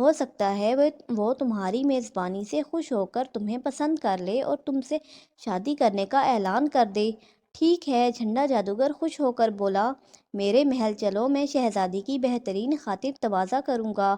ہو سکتا ہے وہ تمہاری میزبانی سے خوش ہو کر تمہیں پسند کر لے اور تم سے شادی کرنے کا اعلان کر دے۔ ٹھیک ہے، جھنڈا جادوگر خوش ہو کر بولا، میرے محل چلو، میں شہزادی کی بہترین خاطر تواضع کروں گا۔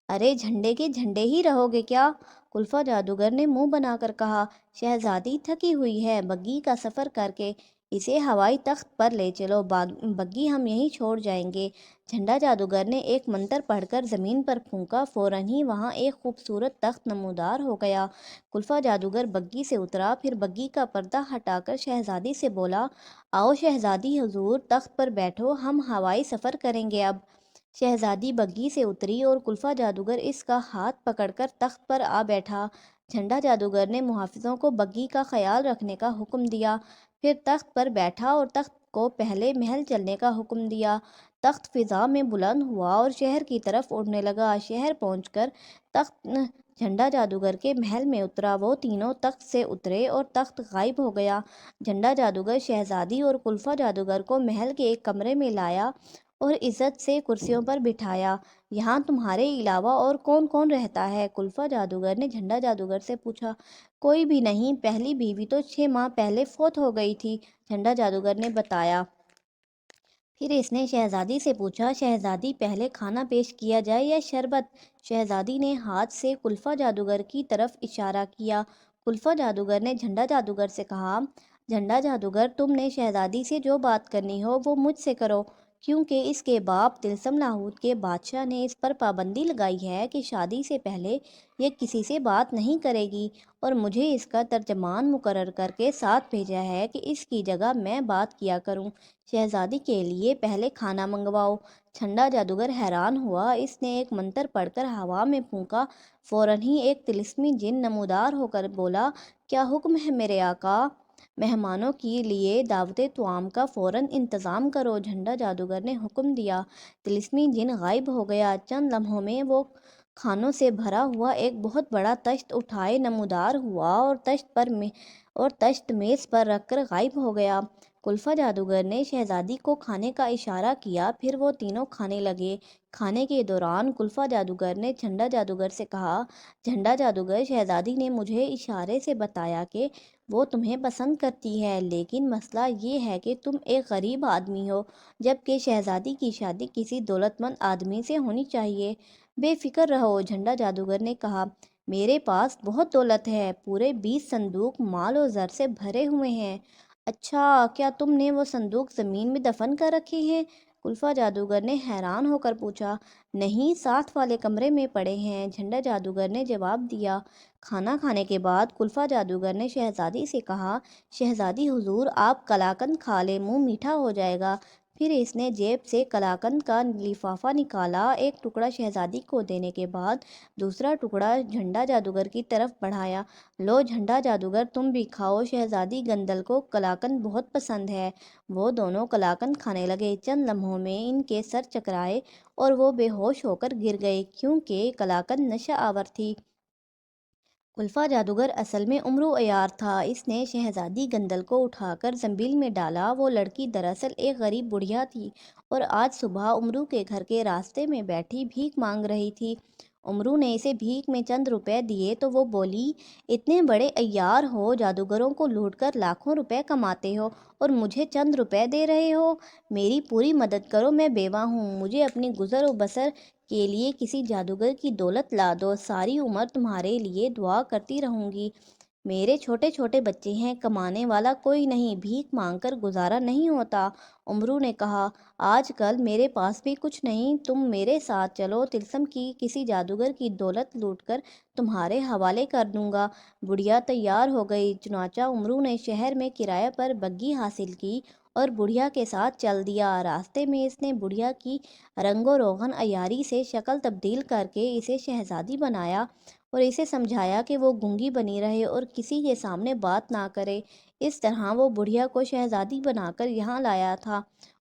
ارے جھنڈے کے جھنڈے ہی رہو گے کیا؟ کلفہ جادوگر نے منہ بنا کر کہا، شہزادی تھکی ہوئی ہے بگھی کا سفر کر کے، اسے ہوائی تخت پر لے چلو، بگھی ہم یہیں چھوڑ جائیں گے۔ جھنڈا جادوگر نے ایک منتر پڑھ کر زمین پر پھونکا، فوراً ہی وہاں ایک خوبصورت تخت نمودار ہو گیا۔ کلفہ جادوگر بگھی سے اترا، پھر بگھی کا پردہ ہٹا کر شہزادی سے بولا، آؤ شہزادی حضور، تخت پر بیٹھو، ہم ہوائی سفر کریں گے اب۔ شہزادی بگھی سے اتری اور کلفہ جادوگر اس کا ہاتھ پکڑ کر تخت پر آ بیٹھا۔ جھنڈا جادوگر نے محافظوں کو بگھی کا خیال رکھنے کا حکم دیا، پھر تخت پر بیٹھا اور تخت کو پہلے محل چلنے کا حکم دیا۔ تخت فضا میں بلند ہوا اور شہر کی طرف اڑنے لگا۔ شہر پہنچ کر تخت جھنڈا جادوگر کے محل میں اترا، وہ تینوں تخت سے اترے اور تخت غائب ہو گیا۔ جھنڈا جادوگر شہزادی اور کلفہ جادوگر کو محل کے ایک کمرے میں لایا اور عزت سے کرسیوں پر بٹھایا۔ یہاں تمہارے علاوہ اور کون کون رہتا ہے؟ کلفہ جادوگر نے جھنڈا جادوگر سے پوچھا۔ کوئی بھی نہیں، پہلی بیوی تو 6 ماہ پہلے فوت ہو گئی تھی، جھنڈا جادوگر نے بتایا۔ پھر اس نے شہزادی سے پوچھا، شہزادی پہلے کھانا پیش کیا جائے یا شربت؟ شہزادی نے ہاتھ سے کلفہ جادوگر کی طرف اشارہ کیا۔ کلفہ جادوگر نے جھنڈا جادوگر سے کہا، جھنڈا جادوگر، تم نے شہزادی سے جو بات کرنی ہو وہ مجھ سے کرو، کیونکہ اس کے باپ طلسم لاہوت کے بادشاہ نے اس پر پابندی لگائی ہے کہ شادی سے پہلے یہ کسی سے بات نہیں کرے گی، اور مجھے اس کا ترجمان مقرر کر کے ساتھ بھیجا ہے کہ اس کی جگہ میں بات کیا کروں۔ شہزادی کے لیے پہلے کھانا منگواؤ۔ جھنڈا جادوگر حیران ہوا، اس نے ایک منتر پڑھ کر ہوا میں پھونکا، فوراً ہی ایک طلسمی جن نمودار ہو کر بولا، کیا حکم ہے میرے آقا؟ مہمانوں کے لیے دعوت طعام کا فوراً انتظام کرو، جھنڈا جادوگر نے حکم دیا۔ طلسمی جن غائب ہو گیا۔ چند لمحوں میں وہ کھانوں سے بھرا ہوا ایک بہت بڑا تشت اٹھائے نمودار ہوا اور تشت میز پر رکھ کر غائب ہو گیا۔ کلفہ جادوگر نے شہزادی کو کھانے کا اشارہ کیا، پھر وہ تینوں کھانے لگے۔ کھانے کے دوران کلفہ جادوگر نے جھنڈا جادوگر سے کہا، جھنڈا جادوگر، شہزادی نے مجھے اشارے سے بتایا کہ وہ تمہیں پسند کرتی ہے، لیکن مسئلہ یہ ہے کہ تم ایک غریب آدمی ہو، جبکہ شہزادی کی شادی کسی دولت مند آدمی سے ہونی چاہیے۔ بے فکر رہو، جھنڈا جادوگر نے کہا، میرے پاس بہت دولت ہے، پورے 20 صندوق مال و زر سے بھرے ہوئے ہیں۔ اچھا، کیا تم نے وہ صندوق زمین میں دفن کر رکھے ہیں؟ کلفہ جادوگر نے حیران ہو کر پوچھا۔ نہیں، ساتھ والے کمرے میں پڑے ہیں، جھنڈا جادوگر نے جواب دیا۔ کھانا کھانے کے بعد کلفہ جادوگر نے شہزادی سے کہا، شہزادی حضور، آپ قلاقند کھا لیں، منہ میٹھا ہو جائے گا۔ پھر اس نے جیب سے قلاقند کا لفافہ نکالا، ایک ٹکڑا شہزادی کو دینے کے بعد دوسرا ٹکڑا جھنڈا جادوگر کی طرف بڑھایا۔ لو جھنڈا جادوگر، تم بھی کھاؤ، شہزادی گندل کو قلاقند بہت پسند ہے۔ وہ دونوں قلاقند کھانے لگے۔ چند لمحوں میں ان کے سر چکرائے اور وہ بے ہوش ہو کر گر گئے، کیونکہ قلاقند نشہ آور تھی۔ کلفہ جادوگر اصل میں امرو عیار تھا۔ اس نے شہزادی گندل کو اٹھا کر زنبیل میں ڈالا۔ وہ لڑکی دراصل ایک غریب بڑھیا تھی اور آج صبح امرو کے گھر کے راستے میں بیٹھی بھیک مانگ رہی تھی۔ امرو نے اسے بھیک میں چند روپے دیے تو وہ بولی، اتنے بڑے عیار ہو، جادوگروں کو لوٹ کر لاکھوں روپے کماتے ہو اور مجھے چند روپے دے رہے ہو؟ میری پوری مدد کرو، میں بیوہ ہوں، مجھے اپنی گزر و بسر کے لیے کسی جادوگر کی دولت لا دو، ساری عمر تمہارے لیے دعا کرتی رہوں گی۔ میرے چھوٹے چھوٹے بچے ہیں، کمانے والا کوئی نہیں، بھیک مانگ کر گزارا نہیں ہوتا۔ امرو نے کہا، آج کل میرے پاس بھی کچھ نہیں، تم میرے ساتھ چلو، طلسم کی کسی جادوگر کی دولت لوٹ کر تمہارے حوالے کر دوں گا۔ بڑھیا تیار ہو گئی، چنانچہ امرو نے شہر میں کرایہ پر بگھی حاصل کی اور بڑھیا کے ساتھ چل دیا۔ راستے میں اس نے بڑھیا کی رنگ و روغن عیاری سے شکل تبدیل کر کے اسے شہزادی بنایا اور اسے سمجھایا کہ وہ گونگی بنی رہے اور کسی کے سامنے بات نہ کرے۔ اس طرح وہ بڑھیا کو شہزادی بنا کر یہاں لایا تھا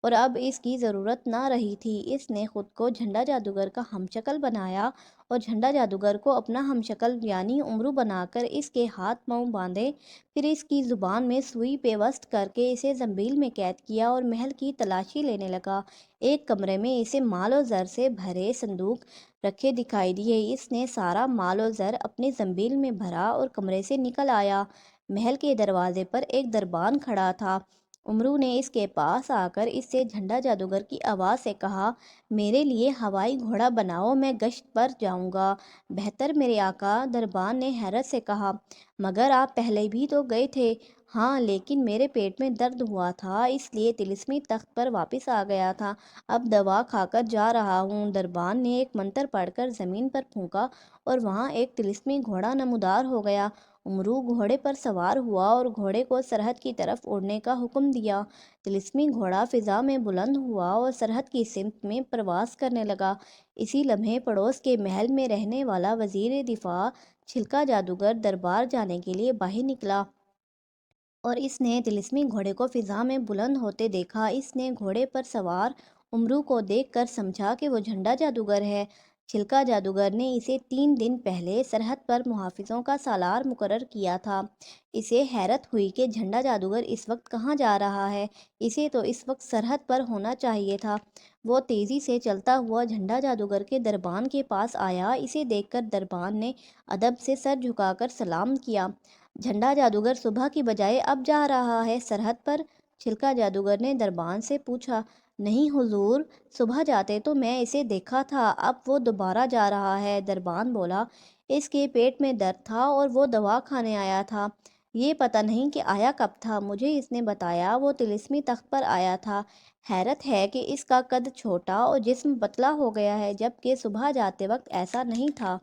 اور اب اس کی ضرورت نہ رہی تھی۔ اس نے خود کو جھنڈا جادوگر کا ہم شکل بنایا اور جھنڈا جادوگر کو اپنا ہم شکل یعنی امرو بنا کر اس کے ہاتھ پاؤں باندھے، پھر اس کی زبان میں سوئی پیوست کر کے اسے زنبیل میں قید کیا اور محل کی تلاشی لینے لگا۔ ایک کمرے میں اسے مال و زر سے بھرے صندوق رکھے دکھائی دیے۔ اس نے سارا مال و زر اپنی زنبیل میں بھرا اور کمرے سے نکل آیا۔ محل کے دروازے پر ایک دربان کھڑا تھا۔ امرو نے اس کے پاس آ کر اس سے جھنڈا جادوگر کی آواز سے کہا، میرے لیے ہوائی گھوڑا بناؤ، میں گشت پر جاؤں گا۔ بہتر میرے آقا، دربان نے حیرت سے کہا، مگر آپ پہلے بھی تو گئے تھے۔ ہاں، لیکن میرے پیٹ میں درد ہوا تھا، اس لیے طلسمی تخت پر واپس آ گیا تھا۔ اب دوا کھا کر جا رہا ہوں۔ دربان نے ایک منتر پڑھ کر زمین پر پھونکا اور وہاں ایک طلسمی گھوڑا نمودار ہو گیا۔ امرو گھوڑے پر سوار ہوا اور گھوڑے کو سرحد کی طرف اڑنے کا حکم دیا۔ طلسمی گھوڑا فضا میں بلند ہوا اور سرحد کی سمت میں پرواز کرنے لگا۔ اسی لمحے پڑوس کے محل میں رہنے والا وزیر دفاع چھلکا جادوگر دربار جانے کے لیے باہر نکلا اور اس نے طلسمی گھوڑے کو فضا میں بلند ہوتے دیکھا۔ اس نے گھوڑے پر سوار امرو کو دیکھ کر سمجھا کہ وہ جھنڈا جادوگر ہے۔ چھلکا جادوگر نے اسے 3 دن پہلے سرحد پر محافظوں کا سالار مقرر کیا تھا۔ اسے حیرت ہوئی کہ جھنڈا جادوگر اس وقت کہاں جا رہا ہے، اسے تو اس وقت سرحد پر ہونا چاہیے تھا۔ وہ تیزی سے چلتا ہوا جھنڈا جادوگر کے دربان کے پاس آیا۔ اسے دیکھ کر دربان نے ادب سے سر جھکا کر سلام کیا۔ جھنڈا جادوگر صبح کی بجائے اب جا رہا ہے سرحد پر؟ چھلکا جادوگر نے دربان سے پوچھا۔ نہیں حضور، صبح جاتے تو میں اسے دیکھا تھا، اب وہ دوبارہ جا رہا ہے، دربان بولا۔ اس کے پیٹ میں درد تھا اور وہ دوا کھانے آیا تھا۔ یہ پتہ نہیں کہ آیا کب تھا، مجھے اس نے بتایا وہ طلسمی تخت پر آیا تھا۔ حیرت ہے کہ اس کا قد چھوٹا اور جسم پتلا ہو گیا ہے، جبکہ صبح جاتے وقت ایسا نہیں تھا۔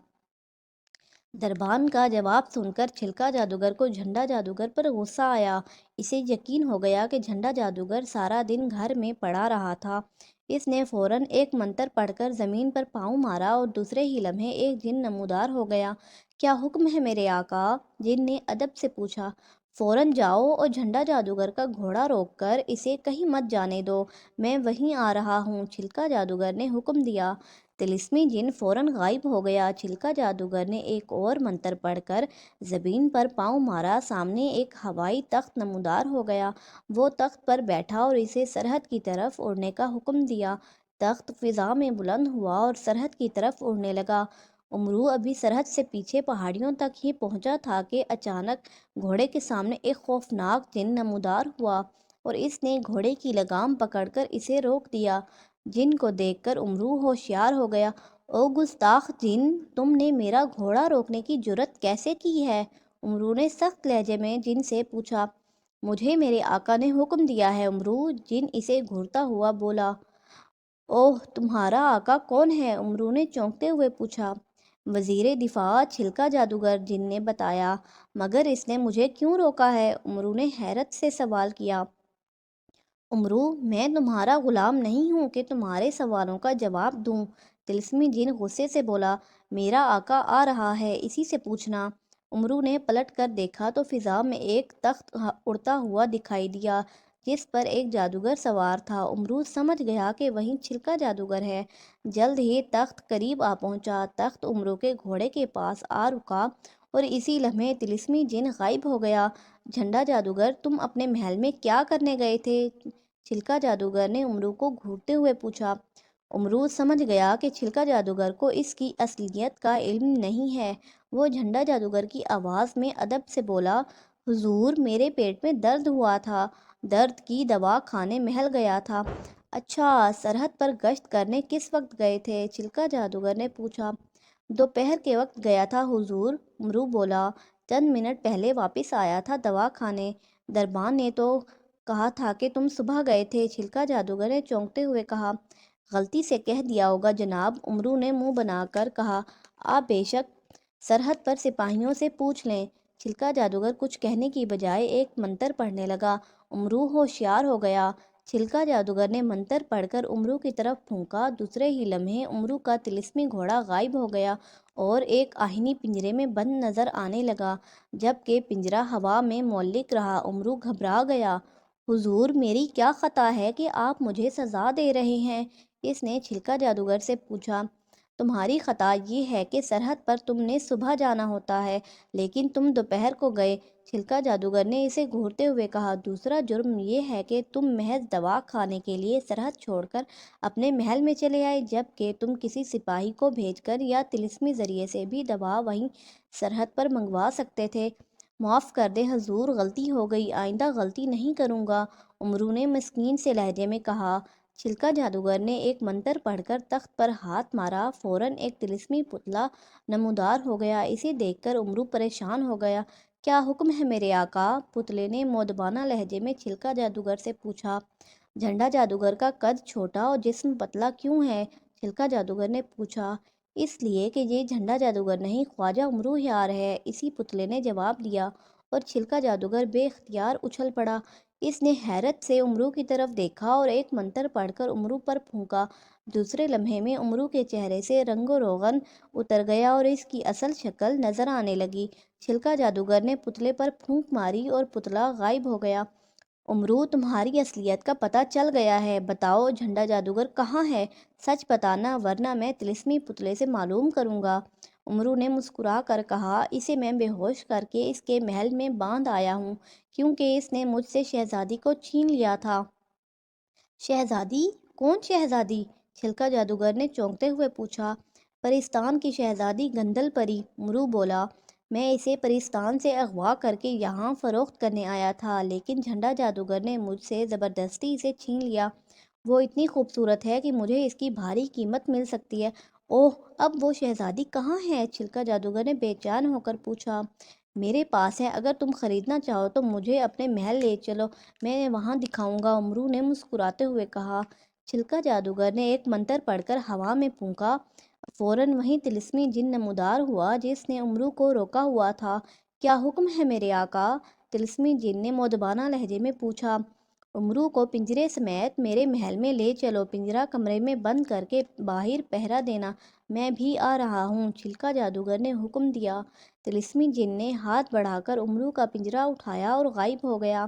دربان کا جواب سن کر چھلکا جادوگر کو جھنڈا جادوگر پر غصہ آیا۔ اسے یقین ہو گیا کہ جھنڈا جادوگر سارا دن گھر میں پڑا رہا تھا۔ اس نے فوراً ایک منتر پڑھ کر زمین پر پاؤں مارا اور دوسرے ہی لمحے ایک جن نمودار ہو گیا۔ کیا حکم ہے میرے آقا؟ جن نے ادب سے پوچھا۔ فوراً جاؤ اور جھنڈا جادوگر کا گھوڑا روک کر اسے کہیں مت جانے دو، میں وہیں آ رہا ہوں، چھلکا جادوگر نے حکم دیا۔ طلسمی جن فوراً غائب ہو گیا۔ چھلکا جادوگر نے ایک اور منتر پڑھ کر زمین پر پاؤں مارا، سامنے ایک ہوائی تخت نمودار ہو گیا۔ وہ تخت پر بیٹھا اور اسے سرحد کی طرف اڑنے کا حکم دیا۔ تخت فضا میں بلند ہوا اور سرحد کی طرف اڑنے لگا۔ امرو ابھی سرحد سے پیچھے پہاڑیوں تک ہی پہنچا تھا کہ اچانک گھوڑے کے سامنے ایک خوفناک جن نمودار ہوا اور اس نے گھوڑے کی لگام پکڑ کر اسے روک دیا۔ جن کو دیکھ کر امرو ہوشیار ہو گیا۔ او گستاخ جن، تم نے میرا گھوڑا روکنے کی جرأت کیسے کی ہے؟ امرو نے سخت لہجے میں جن سے پوچھا۔ مجھے میرے آقا نے حکم دیا ہے امرو، جن اسے گھورتا ہوا بولا۔ اوہ، تمہارا آقا کون ہے؟ امرو نے چونکتے ہوئے پوچھا۔ وزیر دفاع چھلکا جادوگر، جن نے بتایا۔ مگر اس نے مجھے کیوں روکا ہے؟ امرو نے حیرت سے سوال کیا۔ امرو، میں تمہارا غلام نہیں ہوں کہ تمہارے سوالوں کا جواب دوں، طلسمی جن غصے سے بولا۔ میرا آقا آ رہا ہے، اسی سے پوچھنا۔ امرو نے پلٹ کر دیکھا تو فضا میں ایک تخت اڑتا ہوا دکھائی دیا جس پر ایک جادوگر سوار تھا۔ امرو سمجھ گیا کہ وہیں چھلکا جادوگر ہے۔ جلد ہی تخت قریب آ پہنچا۔ تخت امرو کے گھوڑے کے پاس آ رکا اور اسی لمحے طلسمی جن غائب ہو گیا۔ جھنڈا جادوگر، تم اپنے محل میں کیا کرنے گئے تھے؟ چھلکا جادوگر نے امرو کو گھورتے ہوئے پوچھا۔ امرو سمجھ گیا کہ چھلکا جادوگر کو اس کی اصلیت کا علم نہیں ہے۔ وہ جھنڈا جادوگر کی آواز میں ادب سے بولا، حضور، میرے پیٹ میں درد ہوا تھا، درد کی دوا کھانے محل گیا تھا۔ اچھا، سرحد پر گشت کرنے کس وقت گئے تھے؟ چھلکا جادوگر نے پوچھا۔ دوپہر کے وقت گیا تھا حضور، امرو بولا۔ چند منٹ پہلے واپس آیا تھا دوا کھانے۔ دربان نے تو کہا تھا کہ تم صبح گئے تھے، چھلکا جادوگر نے چونکتے ہوئے کہا۔ غلطی سے کہہ دیا ہوگا جناب، امرو نے منہ بنا کر کہا۔ آپ بے شک سرحد پر سپاہیوں سے پوچھ لیں۔ چھلکا جادوگر کچھ کہنے کی بجائے ایک منتر پڑھنے لگا۔ امرو ہوشیار ہو گیا۔ چھلکا جادوگر نے منتر پڑھ کر امرو کی طرف پھونکا، دوسرے ہی لمحے امرو کا طلسمی گھوڑا غائب ہو گیا اور ایک آہنی پنجرے میں بند نظر آنے لگا، جبکہ پنجرہ ہوا میں معلق رہا۔ امرو گھبرا گیا۔ حضور، میری کیا خطا ہے کہ آپ مجھے سزا دے رہے ہیں؟ اس نے چھلکا جادوگر سے پوچھا۔ تمہاری خطا یہ ہے کہ سرحد پر تم نے صبح جانا ہوتا ہے، لیکن تم دوپہر کو گئے۔ چھلکا جادوگر نے اسے گھورتے ہوئے کہا۔ دوسرا جرم یہ ہے کہ تم محض دوا کھانے کے لیے سرحد چھوڑ کر اپنے محل میں چلے آئے، جبکہ تم کسی سپاہی کو بھیج کر یا طلسمی ذریعے سے بھی دوا وہیں سرحد پر منگوا سکتے تھے۔ معاف کر دیں حضور، غلطی ہو گئی، آئندہ غلطی نہیں کروں گا، امرو نے مسکین سے لہجے میں کہا۔ چھلکا جادوگر نے ایک منتر پڑھ کر تخت پر ہاتھ مارا، فوراً ایک طلسمی پتلا نمودار ہو گیا۔ اسے دیکھ کر امرو پریشان ہو گیا۔ کیا حکم ہے میرے آقا؟ پتلے نے مؤدبانہ لہجے میں چھلکا جادوگر سے پوچھا۔ جھنڈا جادوگر کا قد چھوٹا اور جسم پتلا کیوں ہے؟ چھلکا جادوگر نے پوچھا۔ اس لیے کہ یہ جھنڈا جادوگر نہیں، خواجہ امرو یار ہے، اسی پتلے نے جواب دیا، اور چھلکا جادوگر بے اختیار اچھل پڑا۔ اس نے حیرت سے امرو کی طرف دیکھا اور ایک منتر پڑھ کر امرو پر پھونکا۔ دوسرے لمحے میں امرو کے چہرے سے رنگ و روغن اتر گیا اور اس کی اصل شکل نظر آنے لگی۔ چھلکا جادوگر نے پتلے پر پھونک ماری اور پتلا غائب ہو گیا۔ امرو، تمہاری اصلیت کا پتہ چل گیا ہے، بتاؤ جھنڈا جادوگر کہاں ہے؟ سچ بتانا ورنہ میں طلسمی پتلے سے معلوم کروں گا۔ امرو نے مسکرا کر کہا، اسے میں بے ہوش کر کے اس کے محل میں باندھ آیا ہوں، کیونکہ اس نے مجھ سے شہزادی کو چھین لیا تھا۔ شہزادی؟ کون شہزادی؟ چھلکا جادوگر نے چونکتے ہوئے پوچھا۔ پرستان کی شہزادی گندل پری، امرو بولا۔ میں اسے پرستان سے اغوا کر کے یہاں فروخت کرنے آیا تھا، لیکن جھنڈا جادوگر نے مجھ سے زبردستی اسے چھین لیا۔ وہ اتنی خوبصورت ہے کہ مجھے اس کی بھاری قیمت مل سکتی ہے۔ اوہ، اب وہ شہزادی کہاں ہے؟ چھلکا جادوگر نے بے چین ہو کر پوچھا۔ میرے پاس ہے، اگر تم خریدنا چاہو تو مجھے اپنے محل لے چلو، میں وہاں دکھاؤں گا، امرو نے مسکراتے ہوئے کہا۔ چھلکا جادوگر نے ایک منتر پڑھ کر ہوا میں پھونکا، فوراً وہیں طلسمی جن نمودار ہوا جس نے امرو کو روکا ہوا تھا۔ کیا حکم ہے میرے آقا؟ طلسمی جن نے مؤدبانہ لہجے میں پوچھا۔ امرو کو پنجرے سمیت میرے محل میں لے چلو، پنجرہ کمرے میں بند کر کے باہر پہرا دینا، میں بھی آ رہا ہوں، چھلکا جادوگر نے حکم دیا۔ طلسمی جن نے ہاتھ بڑھا کر امرو کا پنجرہ اٹھایا اور غائب ہو گیا۔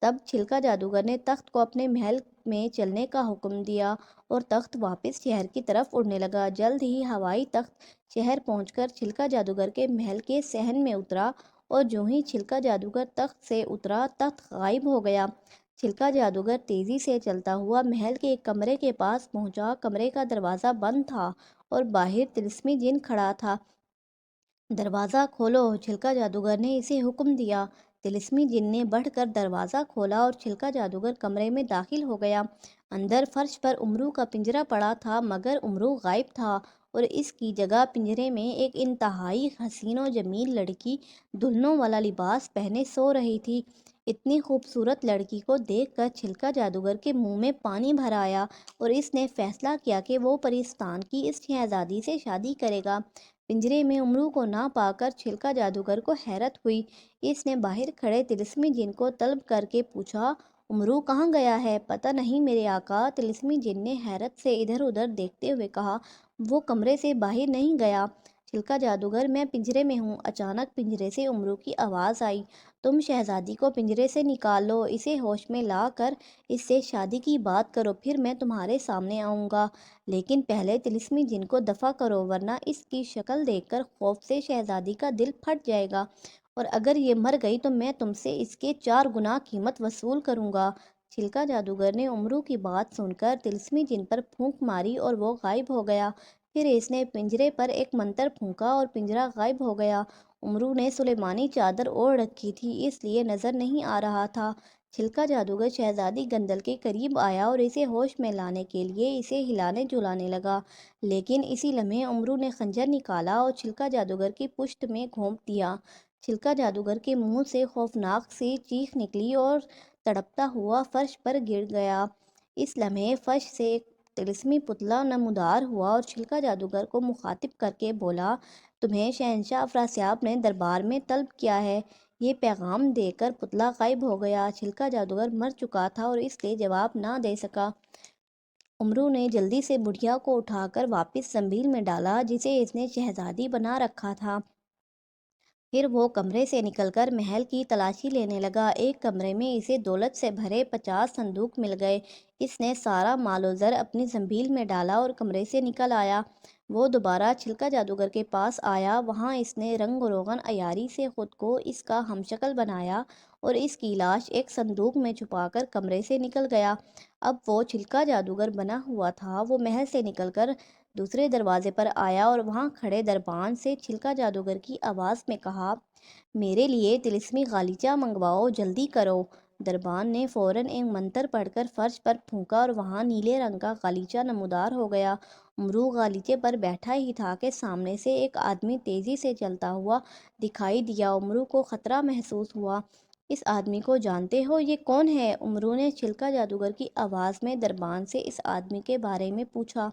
تب چھلکا جادوگر نے تخت کو اپنے محل میں چلنے کا حکم دیا اور تخت واپس شہر کی طرف اڑنے لگا۔ جلد ہی ہوائی تخت شہر پہنچ کر چھلکا جادوگر کے محل کے صحن میں اترا، اور جو ہی چھلکا جادوگر تخت سے اترا، تخت غائب ہو گیا۔ چھلکا جادوگر تیزی سے چلتا ہوا محل کے ایک کمرے کے پاس پہنچا۔ کمرے کا دروازہ بند تھا اور باہر طلسمی جن کھڑا تھا۔ دروازہ کھولو، چھلکا جادوگر نے اسے حکم دیا۔ طلسمی جن نے بڑھ کر دروازہ کھولا اور چھلکا جادوگر کمرے میں داخل ہو گیا۔ اندر فرش پر امرو کا پنجرہ پڑا تھا، مگر امرو غائب تھا، اور اس کی جگہ پنجرے میں ایک انتہائی حسین و جمیل لڑکی دلہنوں والا لباس پہنے سو رہی تھی۔ اتنی خوبصورت لڑکی کو دیکھ کر چھلکا جادوگر کے منہ میں پانی بھر آیا، اور اس نے فیصلہ کیا کہ وہ پرستان کی اس شہزادی سے شادی کرے گا۔ پنجرے میں امرو کو نہ پا کر چھلکا جادوگر کو حیرت ہوئی۔ اس نے باہر کھڑے طلسمی جن کو طلب کر کے پوچھا، امرو کہاں گیا ہے؟ پتہ نہیں میرے آقا، طلسمی جن نے حیرت سے ادھر ادھر دیکھتے ہوئے کہا۔ وہ کمرے سے باہر نہیں گیا، چھلکا جادوگر، میں پنجرے میں ہوں۔ اچانک پنجرے سے امرو کی آواز آئی، تم شہزادی کو پنجرے سے نکال لو، اسے ہوش میں لا کر اس سے شادی کی بات کرو، پھر میں تمہارے سامنے آؤں گا، لیکن پہلے طلسمی جن کو دفع کرو، ورنہ اس کی شکل دیکھ کر خوف سے شہزادی کا دل پھٹ جائے گا، اور اگر یہ مر گئی تو میں تم سے اس کے 4 گنا قیمت وصول کروں گا۔ چھلکا جادوگر نے امرو کی بات سن کر طلسمی جن پر پھونک ماری اور وہ غائب ہو گیا۔ پھر اس نے پنجرے پر ایک منتر پھونکا اور پنجرہ غائب ہو گیا۔ امرو نے سلیمانی چادر اوڑھ رکھی تھی، اس لیے نظر نہیں آ رہا تھا۔ چھلکا جادوگر شہزادی گندل کے قریب آیا اور اسے ہوش میں لانے کے لیے اسے ہلانے جلانے لگا، لیکن اسی لمحے امرو نے خنجر نکالا اور چھلکا جادوگر کی پشت میں گھونپ دیا۔ چھلکا جادوگر کے منہ سے خوفناک سی چیخ نکلی اور تڑپتا ہوا فرش پر گر گیا۔ اس لمحے فرش سے ایک طلسمی پتلا نمودار ہوا اور چھلکا جادوگر کو مخاطب کر کے بولا، تمہیں شہنشاہ افراسیاب نے دربار میں طلب کیا ہے۔ یہ پیغام دے کر پتلا غائب ہو گیا۔ چھلکا جادوگر مر چکا تھا اور اس لیے جواب نہ دے سکا۔ امرو نے جلدی سے بڑھیا کو اٹھا کر واپس زنبیل میں ڈالا جسے اس نے شہزادی بنا رکھا تھا۔ پھر وہ کمرے سے نکل کر محل کی تلاشی لینے لگا۔ ایک کمرے میں اسے دولت سے بھرے 50 صندوق مل گئے۔ اس نے سارا مال و زر اپنی زنبیل میں ڈالا اور کمرے سے نکل آیا۔ وہ دوبارہ چھلکا جادوگر کے پاس آیا۔ وہاں اس نے رنگ و روغن عیاری سے خود کو اس کا ہم شکل بنایا اور اس کی لاش ایک صندوق میں چھپا کر کمرے سے نکل گیا۔ اب وہ چھلکا جادوگر بنا ہوا تھا۔ وہ محل سے نکل کر دوسرے دروازے پر آیا اور وہاں کھڑے دربان سے چھلکا جادوگر کی آواز میں کہا، میرے لیے طلسمی غالیچہ منگواؤ، جلدی کرو۔ دربان نے فوراً ایک منتر پڑھ کر فرش پر پھونکا اور وہاں نیلے رنگ کا غالیچہ نمودار ہو گیا۔ امرو غالیچے پر بیٹھا ہی تھا کہ سامنے سے ایک آدمی تیزی سے چلتا ہوا دکھائی دیا۔ امرو کو خطرہ محسوس ہوا۔ اس آدمی کو جانتے ہو؟ یہ کون ہے؟ امرو نے چھلکا جادوگر کی آواز میں دربان سے اس آدمی کے بارے میں پوچھا۔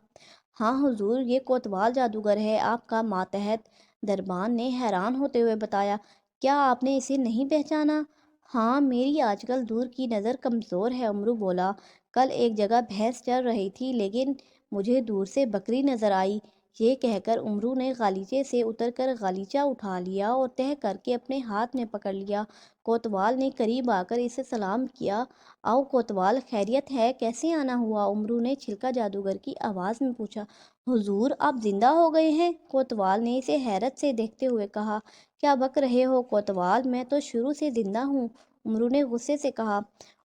ہاں حضور، یہ کوتوال جادوگر ہے، آپ کا ماتحت، دربان نے حیران ہوتے ہوئے بتایا۔ کیا آپ نے اسے نہیں پہچانا؟ ہاں، میری آج کل دور کی نظر کمزور ہے، امرو بولا۔ کل ایک جگہ بھینس چر رہی تھی لیکن مجھے دور سے بکری نظر آئی۔ یہ کہہ کر امرو نے غالیچے سے اتر کر غالیچہ اٹھا لیا اور تہہ کر کے اپنے ہاتھ میں پکڑ لیا۔ کوتوال نے قریب آ کر اسے سلام کیا۔ آؤ کوتوال، خیریت ہے؟ کیسے آنا ہوا؟ امرو نے چھلکا جادوگر کی آواز میں پوچھا۔ حضور، آپ زندہ ہو گئے ہیں؟ کوتوال نے اسے حیرت سے دیکھتے ہوئے کہا۔ کیا بک رہے ہو کوتوال، میں تو شروع سے زندہ ہوں، امرو نے غصے سے کہا۔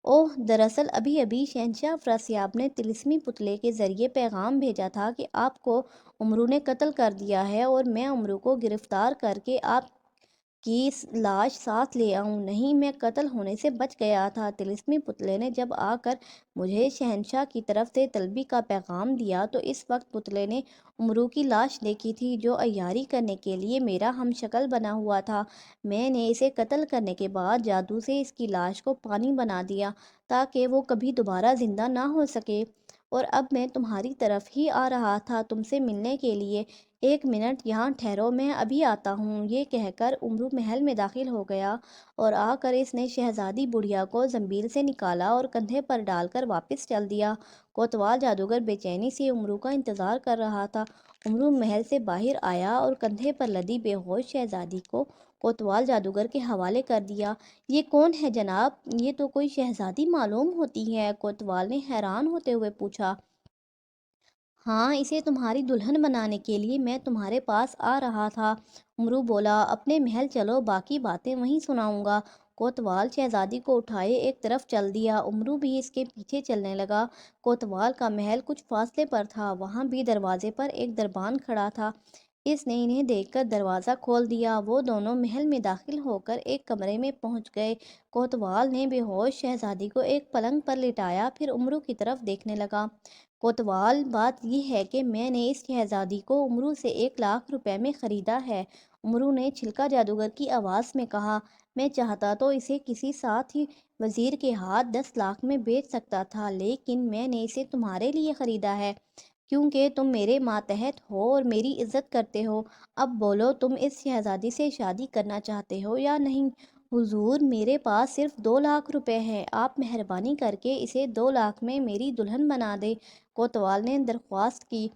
اوہ، دراصل ابھی ابھی شہنشاہ افراسیاب نے طلسمی پتلے کے ذریعے پیغام بھیجا تھا کہ آپ کو امرو نے قتل کر دیا ہے اور میں امرو کو گرفتار کر کے آپ کی لاش ساتھ لے آؤں۔ نہیں، میں قتل ہونے سے بچ گیا تھا۔ طلسمی پتلے نے جب آ کر مجھے شہنشاہ کی طرف سے طلبی کا پیغام دیا تو اس وقت پتلے نے امرو کی لاش دیکھی تھی جو عیاری کرنے کے لیے میرا ہم شکل بنا ہوا تھا۔ میں نے اسے قتل کرنے کے بعد جادو سے اس کی لاش کو پانی بنا دیا تاکہ وہ کبھی دوبارہ زندہ نہ ہو سکے، اور اب میں تمہاری طرف ہی آ رہا تھا تم سے ملنے کے لیے۔ ایک منٹ یہاں ٹھہرو، میں ابھی آتا ہوں۔ یہ کہہ کر امرو محل میں داخل ہو گیا اور آ کر اس نے شہزادی بڑھیا کو زنبیل سے نکالا اور کندھے پر ڈال کر واپس چل دیا۔ کوتوال جادوگر بے چینی سے امرو کا انتظار کر رہا تھا۔ امرو محل سے باہر آیا اور کندھے پر لدی بے ہوش شہزادی کو کوتوال جادوگر کے حوالے کر دیا۔ یہ کون ہے جناب؟ یہ تو کوئی شہزادی معلوم ہوتی ہے، کوتوال نے حیران ہوتے ہوئے پوچھا۔ ہاں، اسے تمہاری دلہن بنانے کے لیے میں تمہارے پاس آ رہا تھا، امرو بولا۔ اپنے محل چلو، باقی باتیں وہیں سناؤں گا۔ کوتوال شہزادی کو اٹھائے ایک طرف چل دیا۔ امرو بھی اس کے پیچھے چلنے لگا۔ کوتوال کا محل کچھ فاصلے پر تھا۔ وہاں بھی دروازے پر ایک دربان کھڑا تھا۔ اس نے انہیں دیکھ کر دروازہ کھول دیا۔ وہ دونوں محل میں داخل ہو کر ایک کمرے میں پہنچ گئے۔ کوتوال نے بے ہوش شہزادی کو ایک پلنگ پر لٹایا، پھر امرو کی طرف دیکھنے لگا۔ کوتوال، بات یہ ہے کہ میں نے اس شہزادی کو امرو سے 1,00,000 روپے میں خریدا ہے، امرو نے چھلکا جادوگر کی آواز میں کہا۔ میں چاہتا تو اسے کسی ساتھی وزیر کے ہاتھ 10,00,000 میں بیچ سکتا تھا لیکن میں نے اسے تمہارے لیے خریدا ہے کیونکہ تم میرے ماتحت ہو اور میری عزت کرتے ہو۔ اب بولو، تم اس شہزادی سے شادی کرنا چاہتے ہو یا نہیں؟ حضور، میرے پاس صرف 2,00,000 روپے ہیں، آپ مہربانی کر کے اسے 2,00,000 میں میری دلہن بنا دیں، کوتوال نے درخواست کی۔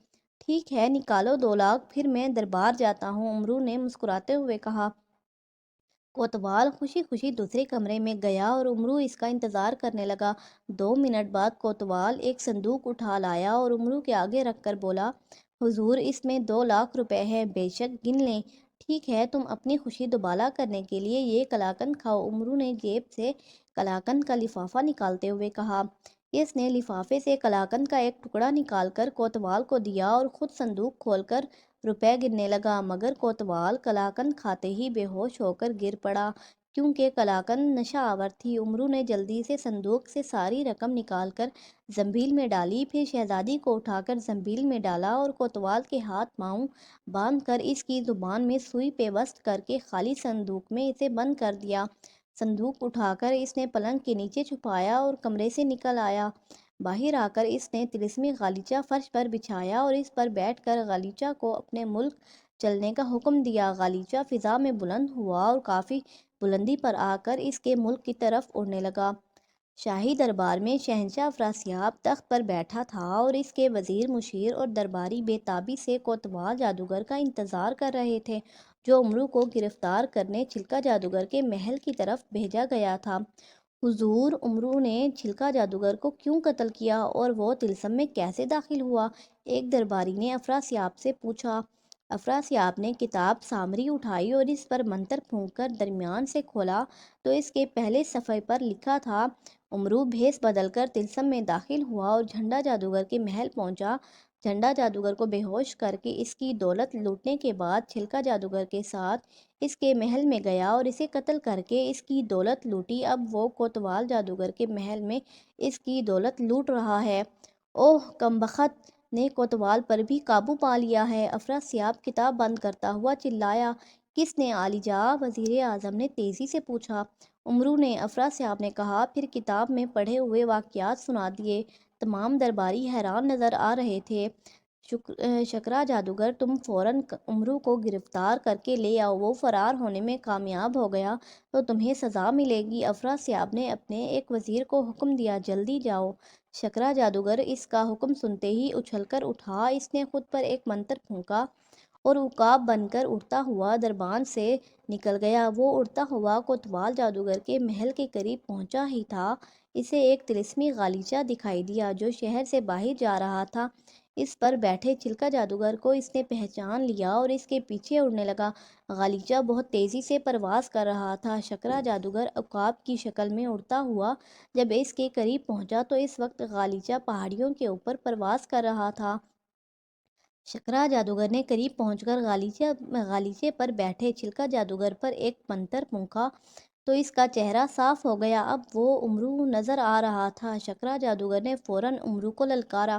ٹھیک ہے، نکالو 2,00,000، پھر میں دربار جاتا ہوں، امرو نے مسکراتے ہوئے کہا۔ کوتوال خوشی خوشی دوسرے کمرے میں گیا اور امرو اس کا انتظار کرنے لگا۔ 2 منٹ بعد کوتوال ایک صندوق اٹھا لایا اور امرو کے آگے رکھ کر بولا، حضور، اس میں 2,00,000 روپے ہیں، بے شک گن لیں۔ ٹھیک ہے، تم اپنی خوشی دوبالا کرنے کے لیے یہ قلاقند کھاؤ، امرو نے جیب سے قلاقند کا لفافہ نکالتے ہوئے کہا۔ اس نے لفافے سے قلاقند کا ایک ٹکڑا نکال کر کوتوال کو دیا اور خود صندوق کھول کر روپے گننے لگا، مگر کوتوال قلاقند کھاتے ہی بے ہوش ہو کر گر پڑا کیونکہ قلاقند نشہ آور تھی۔ امرو نے جلدی سے صندوق سے ساری رقم نکال کر زنبیل میں ڈالی، پھر شہزادی کو اٹھا کر زنبیل میں ڈالا اور کوتوال کے ہاتھ پاؤں باندھ کر اس کی زبان میں سوئی پیوست کر کے خالی صندوق میں اسے بند کر دیا۔ صندوق اٹھا کر اس نے پلنگ کے نیچے چھپایا اور کمرے سے نکل آیا۔ باہر آ کر اس نے طلسمی غالیچہ فرش پر بچھایا اور اس پر بیٹھ کر غالیچہ کو اپنے ملک چلنے کا حکم دیا۔ غالیچہ فضا میں بلند ہوا اور کافی بلندی پر آ کر اس کے ملک کی طرف اڑنے لگا۔ شاہی دربار میں شہنشاہ افراسیاب تخت پر بیٹھا تھا اور اس کے وزیر مشیر اور درباری بے تابی سے کوتوال جادوگر کا انتظار کر رہے تھے، جو امرو کو گرفتار کرنے چھلکا جادوگر کے محل کی طرف بھیجا گیا تھا۔ حضور، امرو نے چھلکا جادوگر کو کیوں قتل کیا اور وہ طلسم میں کیسے داخل ہوا؟ ایک درباری نے افراسیاب سے پوچھا۔ افراسیاب نے کتاب سامری اٹھائی اور اس پر منتر پھونک کر درمیان سے کھولا تو اس کے پہلے صفحے پر لکھا تھا: امرو بھیس بدل کر طلسم میں داخل ہوا اور جھنڈا جادوگر کے محل پہنچا۔ جھنڈا جادوگر کو بے ہوش کر کے اس کی دولت لوٹنے کے بعد چھلکا جادوگر کے ساتھ اس کے محل میں گیا اور اسے قتل کر کے اس کی دولت لوٹی۔ اب وہ کوتوال جادوگر کے محل میں اس کی دولت لوٹ رہا ہے۔ اوہ، کمبخت نے کوتوال پر بھی قابو پا لیا ہے! افراسیاب کتاب بند کرتا ہوا چلایا۔ کس نے عالی جناب وزیر اعظم نے تیزی سے پوچھا۔ امرو نے، افراسیاب نے کہا، پھر کتاب میں پڑھے ہوئے واقعات سنا دیے۔ تمام درباری حیران نظر آ رہے تھے۔ شکرا جادوگر، تم فوراً امرو کو گرفتار کر کے لے آؤ۔ وہ فرار ہونے میں کامیاب ہو گیا تو تمہیں سزا ملے گی۔ افراسیاب نے اپنے ایک وزیر کو حکم دیا، جلدی جاؤ۔ شکرا جادوگر اس کا حکم سنتے ہی اچھل کر اٹھا۔ اس نے خود پر ایک منتر پھونکا اور عقاب بن کر اڑتا ہوا دربان سے نکل گیا۔ وہ اڑتا ہوا کوتوال جادوگر کے محل کے قریب پہنچا ہی تھا، اسے ایک طلسمی غالیچہ دکھائی دیا جو شہر سے باہر جا رہا تھا۔ اس پر بیٹھے چھلکا جادوگر کو اس نے پہچان لیا اور اس کے پیچھے اڑنے لگا۔ غالیچہ بہت تیزی سے پرواز کر رہا تھا۔ شکرا جادوگر عقاب کی شکل میں اڑتا ہوا جب اس کے قریب پہنچا تو اس وقت غالیچہ پہاڑیوں کے اوپر پرواز کر رہا تھا۔ شکرا جادوگر نے قریب پہنچ کر غالیچے پر بیٹھے چھلکا جادوگر پر ایک منتر پھونکا تو اس کا چہرہ صاف ہو گیا۔ اب وہ امرو نظر آ رہا تھا۔ شکرا جادوگر نے فوراً امرو کو للکارا: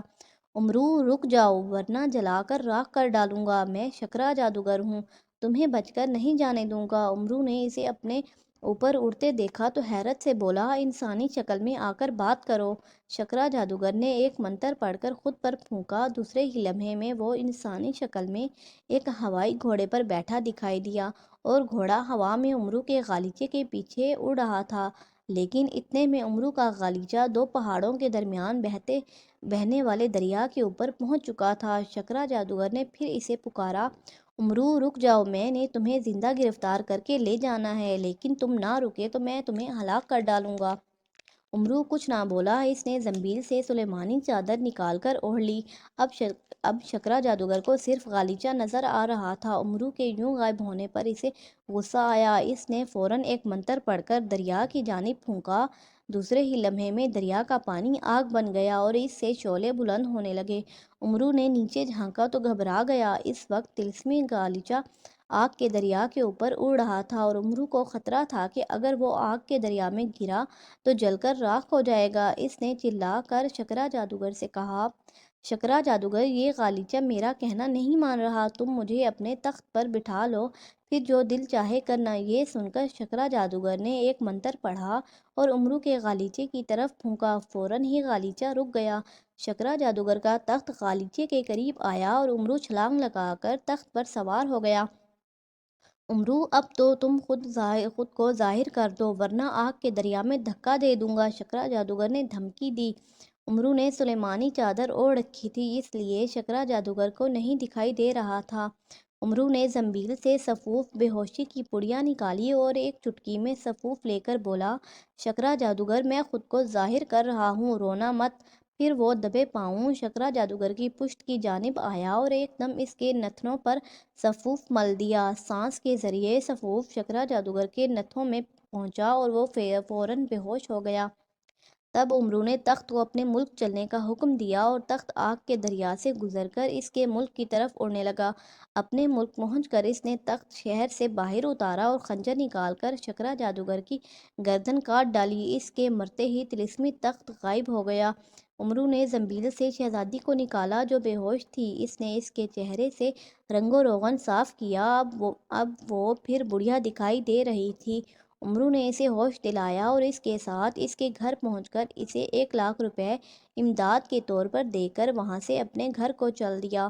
امرو، رک جاؤ ورنہ جلا کر راکھ کر ڈالوں گا۔ میں شکرا جادوگر ہوں، تمہیں بچ کر نہیں جانے دوں گا۔ امرو نے اسے اپنے اوپر اڑتے دیکھا تو حیرت سے بولا: انسانی شکل میں آ کر بات کرو۔ شکرا جادوگر نے ایک منتر پڑھ کر خود پر پھونکا۔ دوسرے ہی لمحے میں وہ انسانی شکل میں ایک ہوائی گھوڑے پر بیٹھا دکھائی دیا اور گھوڑا ہوا میں امرو کے غالیچے کے پیچھے اڑ رہا تھا۔ لیکن اتنے میں امرو کا غالیچہ دو پہاڑوں کے درمیان بہنے والے دریا کے اوپر پہنچ چکا تھا۔ شکرا جادوگر نے پھر اسے پکارا: امرو، رک جاؤ، میں نے تمہیں زندہ گرفتار کر کے لے جانا ہے، لیکن تم نہ رکے تو میں تمہیں ہلاک کر ڈالوں گا۔ امرو کچھ نہ بولا۔ اس نے زنبیل سے سلیمانی چادر نکال کر اوڑھ لی۔ اب شکرا جادوگر کو صرف غالیچہ نظر آ رہا تھا۔ امرو کے یوں غائب ہونے پر اسے غصہ آیا۔ اس نے فوراً ایک منتر پڑھ کر دریا کی جانب پھونکا۔ دوسرے ہی لمحے میں دریا کا پانی آگ بن گیا اور اس سے شعلے بلند ہونے لگے۔ امرو نے نیچے جھانکا تو گھبرا گیا۔ اس وقت طلسمی غالیچہ آگ کے دریا کے اوپر اڑ رہا تھا اور امرو کو خطرہ تھا کہ اگر وہ آگ کے دریا میں گرا تو جل کر راکھ ہو جائے گا۔ اس نے چلا کر شکرا جادوگر سے کہا: شکرا جادوگر، یہ غالیچہ میرا کہنا نہیں مان رہا، تم مجھے اپنے تخت پر بٹھا لو، پھر جو دل چاہے کرنا۔ یہ سن کر شکرا جادوگر نے ایک منتر پڑھا اور امرو کے غالیچے کی طرف پھونکا۔ فوراً ہی غالیچہ رک گیا۔ شکرا جادوگر کا تخت غالیچے کے قریب آیا اور امرو چھلانگ لگا کر تخت پر سوار ہو گیا۔ امرو، اب تو تم خود کو ظاہر کر دو ورنہ آگ کے دریا میں دھکا دے دوں گا، شکرا جادوگر نے دھمکی دی۔ امرو نے سلیمانی چادر اوڑھ رکھی تھی، اس لیے شکرا جادوگر کو نہیں دکھائی دے رہا تھا۔ امرو نے زنبیل سے سفوف بے ہوشی کی پڑیاں نکالی اور ایک چٹکی میں سفوف لے کر بولا: شکرا جادوگر، میں خود کو ظاہر کر رہا ہوں، رونا مت۔ پھر وہ دبے پاؤں شکرا جادوگر کی پشت کی جانب آیا اور ایک دم اس کے نتنوں پر سفوف مل دیا۔ سانس کے ذریعے سفوف شکرا جادوگر کے نتھوں میں پہنچا اور وہ فوراً بے ہوش ہو گیا۔ تب امرو نے تخت کو اپنے ملک چلنے کا حکم دیا اور تخت آگ کے دریا سے گزر کر اس کے ملک کی طرف اڑنے لگا۔ اپنے ملک پہنچ کر اس نے تخت شہر سے باہر اتارا اور خنجر نکال کر شکرا جادوگر کی گردن کاٹ ڈالی۔ اس کے مرتے ہی طلسمی تخت غائب ہو گیا۔ امرو نے زنبیل سے شہزادی کو نکالا جو بے ہوش تھی۔ اس نے اس کے چہرے سے رنگ و روغن صاف کیا، اب وہ پھر بڑھیا دکھائی دے رہی تھی۔ امرو نے اسے ہوش دلایا اور اس کے ساتھ اس کے گھر پہنچ کر اسے 1,00,000 روپے امداد کے طور پر دے کر وہاں سے اپنے گھر کو چل دیا۔